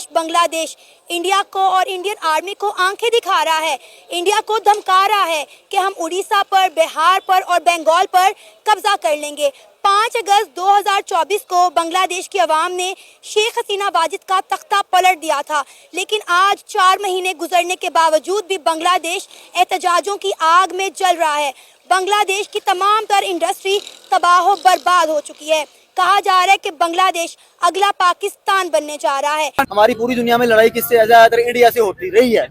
खामोश बांग्लादेश इंडिया को और इंडियन आर्मी को आंखें दिखा रहा है, इंडिया को धमका रहा है कि हम उड़ीसा पर, बिहार पर और बंगाल पर कब्जा कर लेंगे। 5 अगस्त 2024 को बांग्लादेश की आवाम ने शेख हसीना वाजिद का तख्ता पलट दिया था, लेकिन आज 4 महीने गुजरने के बावजूद भी बांग्लादेश एहतजाजों की आग में जल रहा है। बांग्लादेश की तमाम तर इंडस्ट्री तबाह बर्बाद हो चुकी है। कहा जा रहा है कि बांग्लादेश अगला पाकिस्तान बनने जा रहा है। हमारी पूरी दुनिया में लड़ाई किससे ज्यादातर इंडिया से होती रही है।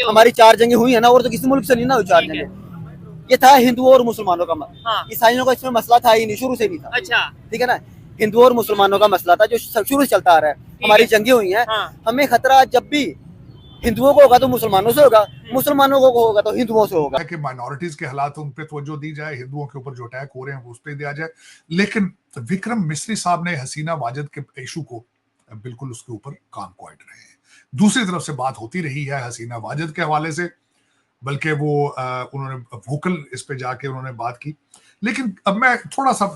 हमारी 4 जंगें हुई है ना, और तो किसी मुल्क से नहीं ना हुई 4 जंगें। ये था हिंदुओं और मुसलमानों का ईसाइयों का इसमें मसला था ही नहीं, शुरू से नहीं था। अच्छा, ठीक है ना, हिंदुओं और मुसलमानों का मसला था जो शुरू से चलता आ रहा है। हमारी जंगें हुई हैं। हमें खतरा जब भी हिंदुओं को होगा तो मुसलमानों से होगा, मुसलमानों को होगा तो हिंदुओं से होगा। कि माइनॉरिटीज के हालात उन पे तवज्जो दी जाए, हिंदुओं के ऊपर जो अटैक हो रहे हैं उस पर दिया जाए। लेकिन विक्रम मिस्री साहब ने हसीना वाजिद के इशू को बिल्कुल उसके ऊपर कान क्वाइट रहे हैं। दूसरी तरफ से बात होती रही है हसीना वाजिद के हवाले से, बल्कि वो उन्होंने वोकल इस पे जाके उन्होंने बात की। लेकिन अब मैं थोड़ा सा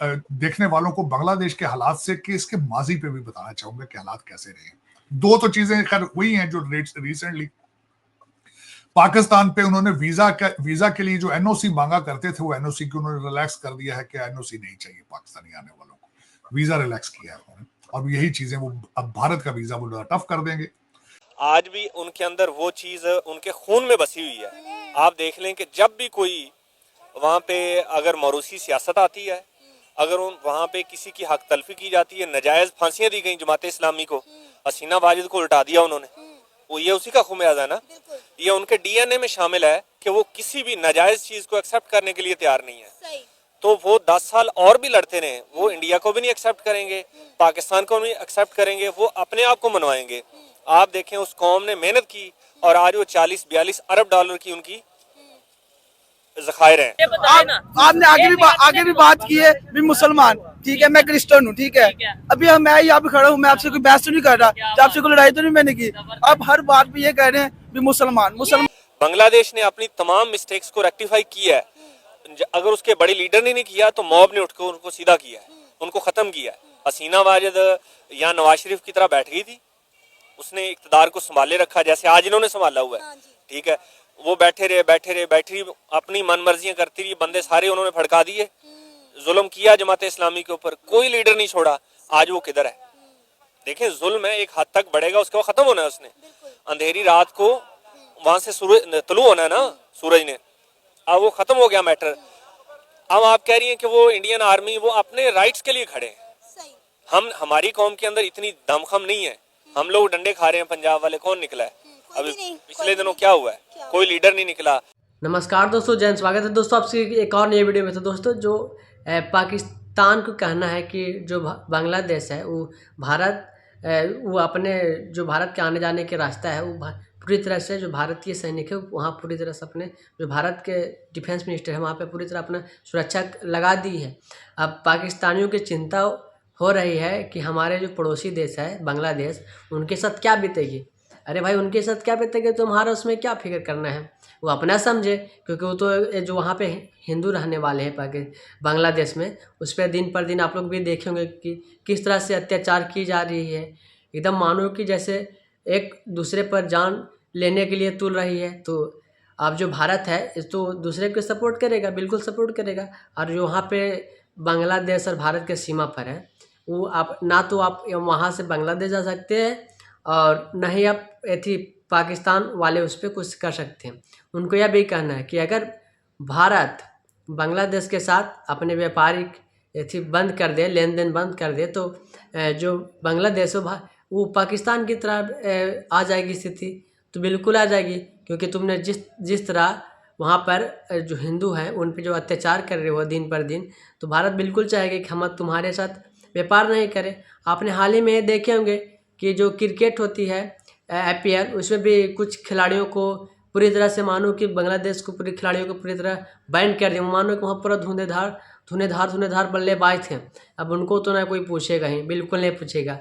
देखने वालों को बांग्लादेश के हालात से कि इसके माजी पे भी बताना चाहूंगा कि हालात कैसे रहे। 2 तो चीजें खैर हुई हैं जो रिसेंटली पाकिस्तान पे उन्होंने वीजा के लिए जो एनओसी मांगा करते थे वो एनओसी को उन्होंने रिलैक्स कर दिया है कि एनओसी नहीं चाहिए पाकिस्तानी आने वालों को, वीजा रिलैक्स किया है उन्होंने। और यही चीजें वो अब भारत का वीजा वो टफ कर देंगे। आज भी उनके अंदर वो चीज उनके खून में बसी हुई है। आप देख लें कि जब भी कोई वहाँ पे अगर मरूसी सियासत आती है, अगर वहाँ पे किसी की हक तलफी की जाती है, नजायज फांसियां दी गई जमात इस्लामी को, हसीना वाजिद को उल्टा दिया उन्होंने, वो ये उसी का खुमियाजा है ना। ये उनके डीएनए में शामिल है कि वो किसी भी नाजायज चीज को एक्सेप्ट करने के लिए तैयार नहीं है। तो वो 10 साल और भी लड़ते रहे, वो इंडिया को भी नहीं एक्सेप्ट करेंगे, पाकिस्तान को नहीं एक्सेप्ट करेंगे, वो अपने आप को मनवाएंगे। आप देखें उस कौम ने मेहनत की और आज वो 40-42 अरब डॉलर की उनकी ज़खायर हैं। आपने आगे भी बात की है भी मुसलमान, ठीक है, मैं क्रिश्चियन हूँ, ठीक है। अभी मैं यहाँ पे खड़ा हूँ, मैं आपसे कोई बहस तो नहीं कर रहा, आपसे कोई लड़ाई तो नहीं मैंने की। अब हर बात पे ये कह रहे हैं भी मुसलमान। बांग्लादेश ने अपनी तमाम मिस्टेक्स को रेक्टिफाई किया है। अगर उसके बड़े लीडर ने नहीं किया तो मॉब ने उठकर उनको सीधा किया है, उनको खत्म किया है। हसीना वाजिद या नवाज शरीफ की तरह बैठ गई थी, उसने इक़्तिदार को संभाले रखा जैसे आज इन्होंने संभाला हुआ है, ठीक है। वो बैठी रही, अपनी मन मर्जियां करती रही, बंदे सारे उन्होंने फड़का दिए, जुल्म किया जमात इस्लामी के ऊपर, कोई लीडर नहीं छोड़ा। आज वो किधर है? देखें, जुल्म है एक हद तक बढ़ेगा, उसके बाद खत्म होना है। उसने अंधेरी रात को वहां से सूरज तुलू होना है ना, सूरज ने, अब वो खत्म हो गया मैटर। अब आप कह रही हैं कि वो इंडियन आर्मी वो अपने राइट्स के लिए खड़े हैं। हमारी कौम के अंदर इतनी दमखम नहीं है। हम लोग डंडे खा रहे हैं, पंजाब वाले कौन निकला है अभी पिछले दिनों? क्या हुआ है? कोई लीडर नहीं निकला। नमस्कार दोस्तों, जय हिंद, स्वागत है दोस्तों आपसे एक और नई वीडियो में। तो दोस्तों, जो पाकिस्तान को कहना है कि जो बांग्लादेश है वो वो अपने जो भारत के आने जाने के रास्ता है वो पूरी तरह से, जो भारतीय सैनिक है वहाँ पूरी तरह से अपने, जो भारत के डिफेंस मिनिस्टर है वहाँ पे पूरी तरह अपना सुरक्षा लगा दी है। अब पाकिस्तानियों की चिंता हो रही है कि हमारे जो पड़ोसी देश है बांग्लादेश, उनके साथ क्या बीतेगी। अरे भाई, उनके साथ क्या बीतेगी, तुम्हारा उसमें क्या फिक्र करना है, वो अपना समझे। क्योंकि वो तो जो वहाँ पे हिंदू रहने वाले हैं बांग्लादेश में, उस पर दिन पर दिन आप लोग भी देखेंगे कि किस तरह से अत्याचार की जा रही है। एकदम मानो कि जैसे एक दूसरे पर जान लेने के लिए तुल रही है। तो अब जो भारत है तो दूसरे को सपोर्ट करेगा, बिल्कुल सपोर्ट करेगा। और जो वहाँ पे बांग्लादेश और भारत के सीमा पर है, वो आप ना तो आप वहाँ से बांग्लादेश जा सकते हैं और न ही आप पाकिस्तान वाले उस पर कुछ कर सकते हैं। उनको यह भी कहना है कि अगर भारत बांग्लादेश के साथ अपने व्यापारिक बंद कर दे, लेन देन बंद कर दे, तो जो बांग्लादेश वो पाकिस्तान की तरह आ जाएगी स्थिति। तो बिल्कुल आ जाएगी, क्योंकि तुमने जिस तरह वहाँ पर जो हिंदू हैं उन पर जो अत्याचार कर रहे हो दिन पर दिन, तो भारत बिल्कुल चाहेगा कि हम तुम्हारे साथ व्यापार नहीं करें। आपने हाल ही में देखे होंगे कि जो क्रिकेट होती है IPL, उसमें भी कुछ खिलाड़ियों को पूरी तरह से, मानो कि बांग्लादेश को पूरे खिलाड़ियों को पूरी तरह बैन कर दिया। मानो कि वहाँ पूरा धुंधेधार बल्लेबाज थे। अब उनको तो ना कोई पूछेगा ही, बिल्कुल नहीं पूछेगा,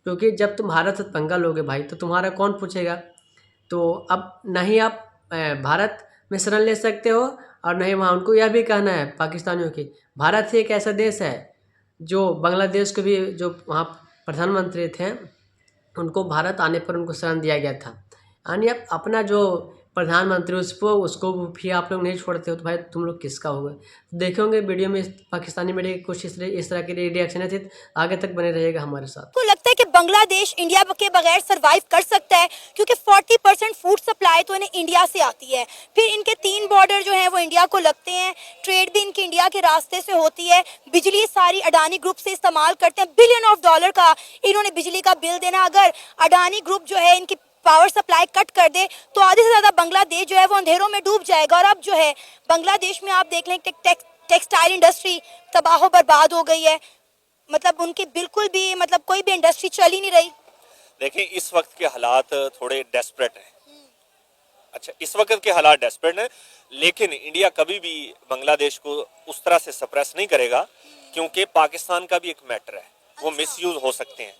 क्योंकि जब तुम भारत से पंगा लोगे भाई तो तुम्हारा कौन पूछेगा। तो अब नहीं आप भारत में शरण ले सकते हो और नहीं वहाँ। उनको यह भी कहना है पाकिस्तानियों की, भारत ही एक ऐसा देश है जो बांग्लादेश को भी, जो वहाँ प्रधानमंत्री थे उनको भारत आने पर उनको शरण दिया गया था। यानी अब अपना जो प्रधानमंत्री उसको भी आप लोग नहीं छोड़ते हो तो भाई तुम लोग किसका होगा। देखे होंगे वीडियो में पाकिस्तानी मीडिया की कुछ इस तरह के रिएक्शन थे। आगे तक बने रहिएगा हमारे साथ। को लगता है कि बांग्लादेश इंडिया के बगैर सरवाइव कर सकता है, क्योंकि 40% फूड सप्लाई तो इन्हें इंडिया से आती है। फिर इनके 3 बॉर्डर जो हैं वो इंडिया को लगते हैं, ट्रेड भी इनकी इंडिया के रास्ते से होती है, बिजली सारी अडानी ग्रुप से इस्तेमाल करते हैं, $बिलियन का इन्होंने बिजली का बिल देना। अगर अडानी ग्रुप जो है इनकी पावर सप्लाई कट कर दे तो आधे से ज़्यादा बांग्लादेश जो है वो अंधेरों में डूब जाएगा। और अब जो है बांग्लादेश में आप देख लें टेक्सटाइल इंडस्ट्री तबाह बर्बाद हो गई है, मतलब उनकी बिल्कुल भी मतलब कोई भी इंडस्ट्री चल ही नहीं रही। देखिए इस वक्त के हालात थोड़े डेस्परेट हैं। अच्छा, इस वक्त के हालात डेस्परेट हैं, लेकिन इंडिया कभी भी बांग्लादेश को उस तरह से सप्रेस नहीं करेगा, क्योंकि पाकिस्तान का भी एक मैटर है, वो मिसयूज हो सकते हैं,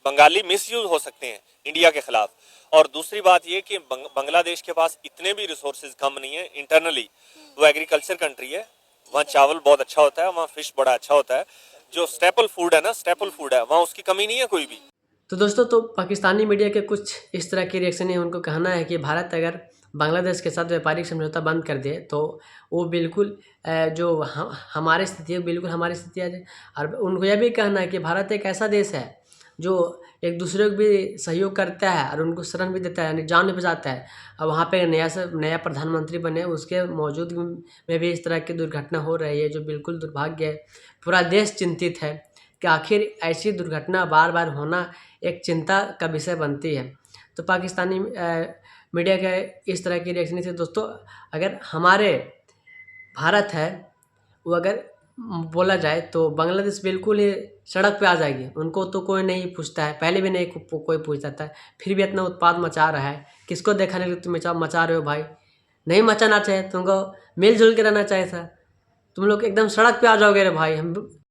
बंगाली मिसयूज हो सकते हैं इंडिया के खिलाफ। और दूसरी बात ये कि बांग्लादेश के पास इतने भी रिसोर्सेज कम नहीं है इंटरनली, वो एग्रीकल्चर कंट्री है, वहाँ चावल बहुत अच्छा होता है, वहाँ फिश बड़ा अच्छा होता है, जो स्टेपल फूड है ना, स्टेपल फूड है, वहाँ उसकी कमी नहीं है कोई भी। तो दोस्तों, तो पाकिस्तानी मीडिया के कुछ इस तरह के रिएक्शन है। उनको कहना है कि भारत अगर बांग्लादेश के साथ व्यापारिक समझौता बंद कर दे तो वो बिल्कुल जो हमारी स्थिति है बिल्कुल हमारी स्थिति आ जाए। और उनको यह भी कहना है कि भारत एक ऐसा देश है जो एक दूसरे को भी सहयोग करता है और उनको शरण भी देता है, यानी जान भी बचाता है। अब वहाँ पे नया प्रधानमंत्री बने, उसके मौजूदगी में भी इस तरह की दुर्घटना हो रही है, जो बिल्कुल दुर्भाग्य है। पूरा देश चिंतित है कि आखिर ऐसी दुर्घटना बार बार होना एक चिंता का विषय बनती है। तो पाकिस्तानी मीडिया के इस तरह की रिएक्शन थी। दोस्तों, अगर हमारे भारत है वो अगर बोला जाए तो बांग्लादेश बिल्कुल ही सड़क पे आ जाएगी। उनको तो कोई नहीं पूछता है, पहले भी नहीं कोई पूछता था, फिर भी इतना उत्पाद मचा रहा है। किसको देखने के लिए तुम मचा रहे हो भाई? नहीं मचाना चाहिए, तुमको मिलजुल के रहना चाहिए था। तुम लोग एकदम सड़क पे आ जाओगे रे भाई। हम